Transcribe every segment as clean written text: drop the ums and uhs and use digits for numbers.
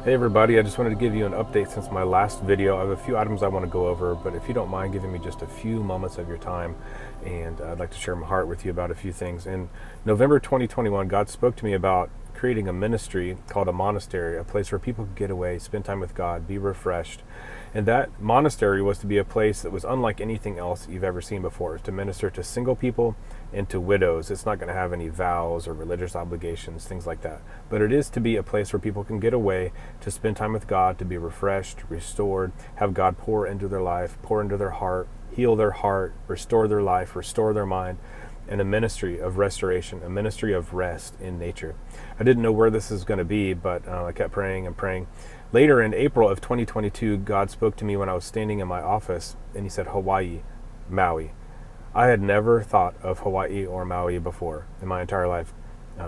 Hey everybody, I just wanted to give you an update since my last video. I have a few items I want to go over, but if you don't mind giving me just a few moments of your time, and I'd like to share my heart with you about a few things. In November 2021, God spoke to me about creating a ministry called a monastery, a place where people could get away, spend time with God, be refreshed. And that monastery was to be a place that was unlike anything else you've ever seen before, to minister to single people and to widows. It's not going to have any vows or religious obligations, things like that. But it is to be a place where people can get away, to spend time with God, to be refreshed, restored, have God pour into their life, pour into their heart, heal their heart, restore their life, restore their mind, and a ministry of restoration, a ministry of rest in nature. I didn't know where this is going to be, but I kept praying and praying. Later in April of 2022, God spoke to me when I was standing in my office, and he said, Hawaii, Maui. I had never thought of Hawaii or Maui before in my entire life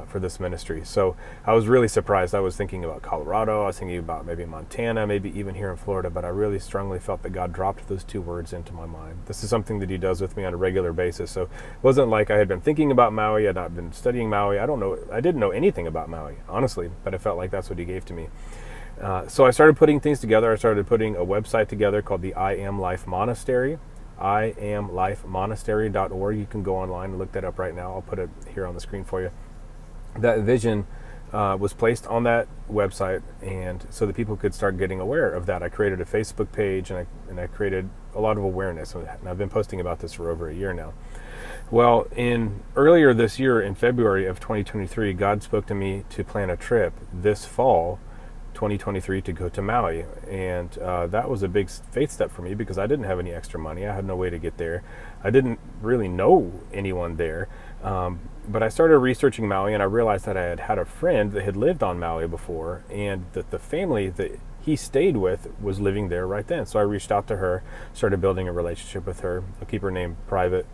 for this ministry. So I was really surprised. I was thinking about Colorado. I was thinking about maybe Montana, maybe even here in Florida, but I really strongly felt that God dropped those two words into my mind. This is something that he does with me on a regular basis. So it wasn't like I had been thinking about Maui. I had not been studying Maui. I didn't know anything about Maui, honestly, but I felt like that's what he gave to me. So I started putting things together. I started putting a website together called the I Am Life Monastery, iamlifemonastery.org. You can go online and look that up right now. I'll put it here on the screen for you. That vision was placed on that website, and so that people could start getting aware of that. I created a Facebook page, and I created a lot of awareness, and I've been posting about this for over a year now. Well, earlier this year, in February of 2023, God spoke to me to plan a trip this fall, 2023, to go to Maui, and that was a big faith step for me because I didn't have any extra money. I had no way to get there. I didn't really know anyone there, but I started researching Maui, and I realized that I had had a friend that had lived on Maui before, and that the family that he stayed with was living there right then. So I reached out to her, started building a relationship with her. I'll keep her name private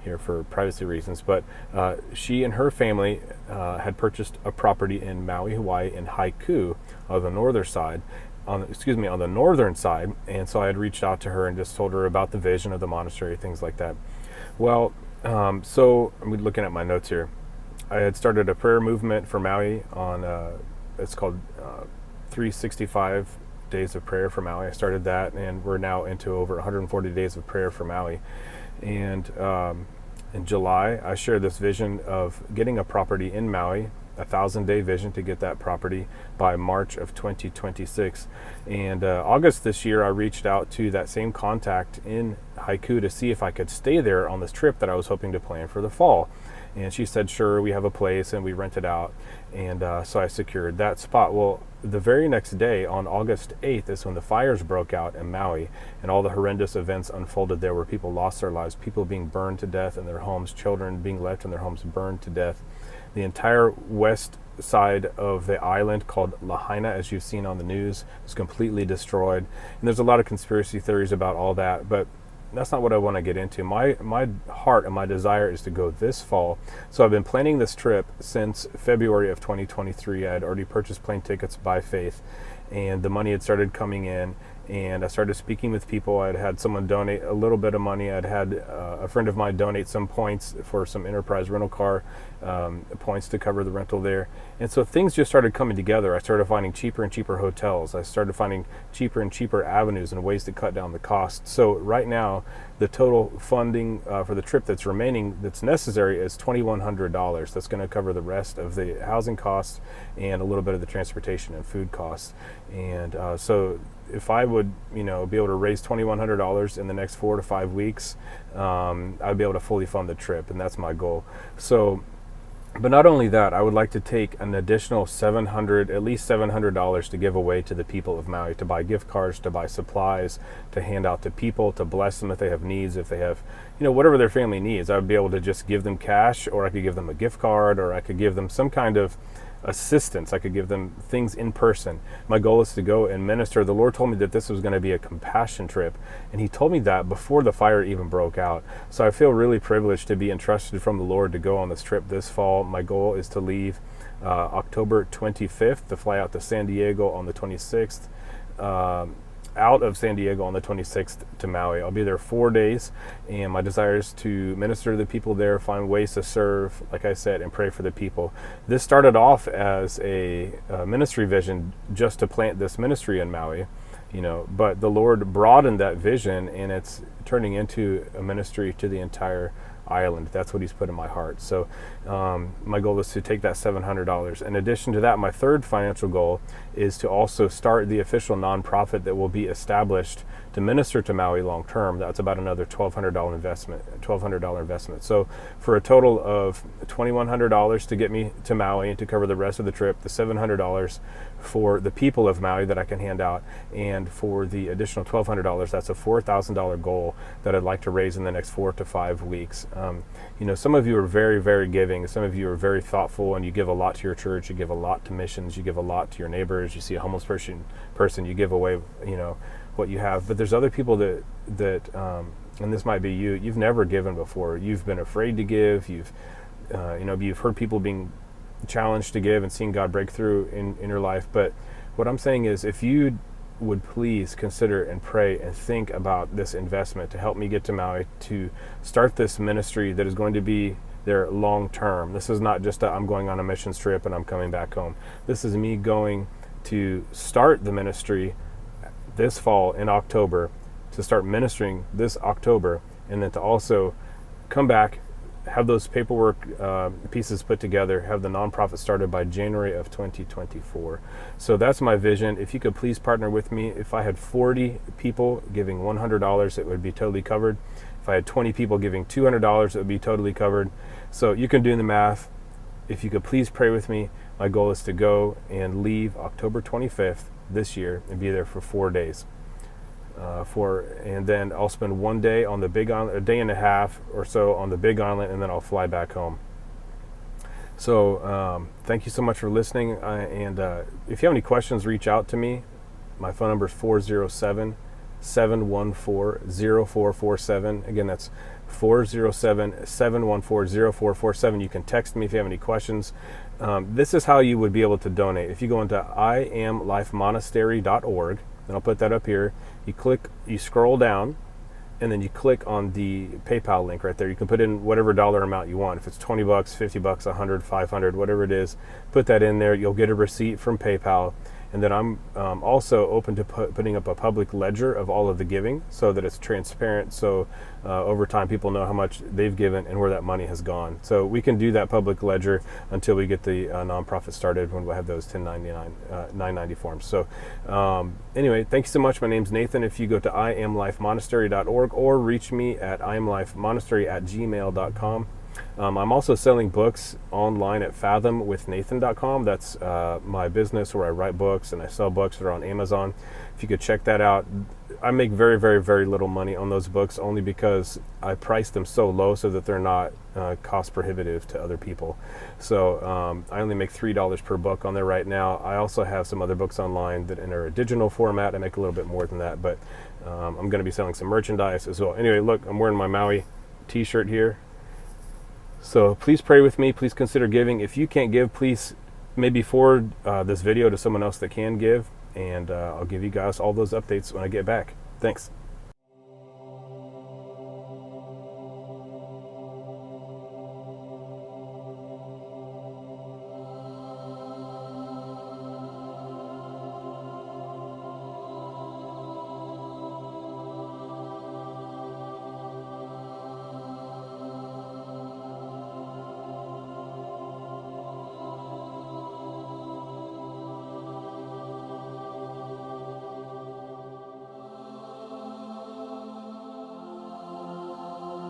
here for privacy reasons, but she and her family had purchased a property in Maui, Hawaii, in Haiku on the northern side, on the northern side. And so I had reached out to her and just told her about the vision of the monastery, things like that. Well, so I'm looking at my notes here. I had started a prayer movement for Maui on it's called 365 days of prayer for Maui. I started that, and we're now into over 140 days of prayer for Maui. And in July, I shared this vision of getting a property in Maui, a 1,000-day vision to get that property by March of 2026. And August this year, I reached out to that same contact in Haiku to see if I could stay there on this trip that I was hoping to plan for the fall. And she said, sure, we have a place, and we rent it out. And so I secured that spot. Well, the very next day, on August 8th, is when the fires broke out in Maui, and all the horrendous events unfolded there where people lost their lives, people being burned to death in their homes, children being left in their homes burned to death. The entire west side of the island, called Lahaina, as you've seen on the news, was completely destroyed. And there's a lot of conspiracy theories about all that, but that's not what I want to get into. My heart and my desire is to go this fall. So I've been planning this trip since February of 2023. I had already purchased plane tickets by faith, and the money had started coming in, and I started speaking with people. I'd had someone donate a little bit of money. I'd had a friend of mine donate some points for some enterprise rental car points to cover the rental there. And so things just started coming together. I started finding cheaper and cheaper hotels. I started finding cheaper and cheaper avenues and ways to cut down the cost. So right now, the total funding for the trip that's remaining, that's necessary, is $2,100. That's going to cover the rest of the housing costs and a little bit of the transportation and food costs. And so if I would, be able to raise $2,100 in the next 4 to 5 weeks, I'd be able to fully fund the trip, and that's my goal. So, but not only that, I would like to take an additional at least $700 to give away to the people of Maui, to buy gift cards, to buy supplies, to hand out to people, to bless them if they have needs, if they have, whatever their family needs. I would be able to just give them cash, or I could give them a gift card, or I could give them some kind of assistance. I could give them things in person. My goal is to go and minister. The Lord told me that this was going to be a compassion trip, and he told me that before the fire even broke out. So I feel really privileged to be entrusted from the Lord to go on this trip this fall. My goal is to leave October 25th, to fly out to San Diego on the 26th, out of San Diego on the 26th to Maui. I'll be there 4 days, and my desire is to minister to the people there, find ways to serve, like I said, and pray for the people. This started off as a ministry vision just to plant this ministry in Maui, but the Lord broadened that vision, and it's turning into a ministry to the entire island. That's what he's put in my heart. So my goal is to take that $700. In addition to that, my third financial goal is to also start the official nonprofit that will be established to minister to Maui long term. That's about another $1,200 investment. So for a total of $2,100 to get me to Maui and to cover the rest of the trip, the $700 for the people of Maui that I can hand out, and for the additional $1,200, that's a $4,000 goal that I'd like to raise in the next 4 to 5 weeks. Some of you are very, very giving. Some of you are very thoughtful, and you give a lot to your church. You give a lot to missions. You give a lot to your neighbors. You see a homeless person, you give away, what you have. But there's other people that and this might be you. You've never given before. You've been afraid to give. You've heard people being challenged to give and seeing God break through in your life. But what I'm saying is, if you would please consider and pray and think about this investment to help me get to Maui, to start this ministry that is going to be there long term. This is not just I'm going on a missions trip and I'm coming back home. This is me going to start the ministry this fall in October, to start ministering this October, and then to also come back, have those paperwork pieces put together, have the nonprofit started by January of 2024. So that's my vision. If you could please partner with me. If I had 40 people giving $100, it would be totally covered. If I had 20 people giving $200, it would be totally covered. So you can do the math. If you could please pray with me. My goal is to go and leave October 25th this year and be there for 4 days. And then I'll spend 1 day on the Big Island, a day and a half or so on the Big Island, and then I'll fly back home. So thank you so much for listening. And if you have any questions, reach out to me. My phone number is 407-714-0447. Again, that's 407-714-0447. You can text me if you have any questions. This is how you would be able to donate. If you go into iamlifemonastery.org, and I'll put that up here, you scroll down, and then you click on the PayPal link right there. You can put in whatever dollar amount you want. If it's $20, $50, $100, $500, whatever it is, put that in there. You'll get a receipt from PayPal. And then I'm also open to putting up a public ledger of all of the giving so that it's transparent. So over time, people know how much they've given and where that money has gone. So we can do that public ledger until we get the nonprofit started, when we'll have those 990 forms. So anyway, thank you so much. My name's Nathan. If you go to iamlifemonastery.org or reach me at iamlifemonastery@gmail.com. I'm also selling books online at fathomwithnathan.com. That's my business where I write books and I sell books that are on Amazon. If you could check that out. I make very, very, very little money on those books, only because I price them so low so that they're not cost prohibitive to other people. So I only make $3 per book on there right now. I also have some other books online that enter a digital format. I make a little bit more than that, but I'm going to be selling some merchandise as well. Anyway, look, I'm wearing my Maui t-shirt here. So please pray with me. Please consider giving. If you can't give, please maybe forward this video to someone else that can give. And I'll give you guys all those updates when I get back. Thanks.